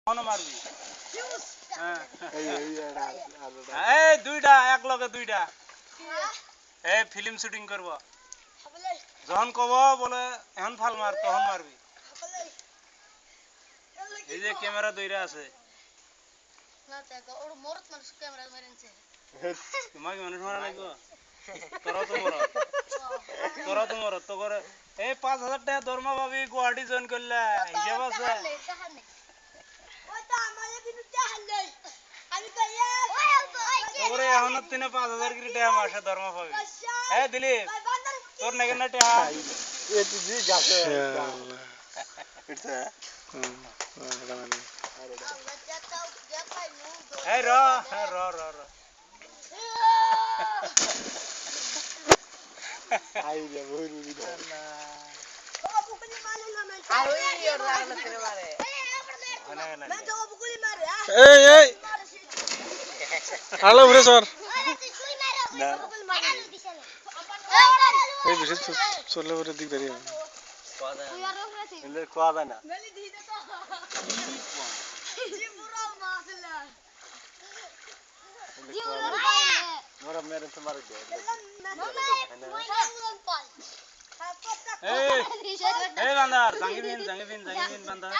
কোন মারবি এই দুইটা এক লগে দুইটা এই ফিল্ম শুটিং করব যখন কব বলে এখন ফাল মার তখন মারবি এই যে ক্যামেরা দুইটা আছে না তা ওর মরত মানুষ ক্যামেরা মেরেছে তোমাকে মানুষ মারা লাগবে তোরা তো মরত তো করে এই 5000 টাকা দরমা পাবি গুয়াহাটি জয়েন করলে হিসাব আছে তোরে এখন তিনে 5000 করে টাকা মাসে দরমা পাবি এই দিলীপ তোর নাকি না টাকা এ তুই জি গাছে এই র আই রে বইরুনি এই আলো ঘুরে সর এই বেশি চললে পরে দিক দাঁড়িয়ে কোয়া যায় না মোরা মেরে তোমার এই বান্দার জাঙ্গি বিন বান্দার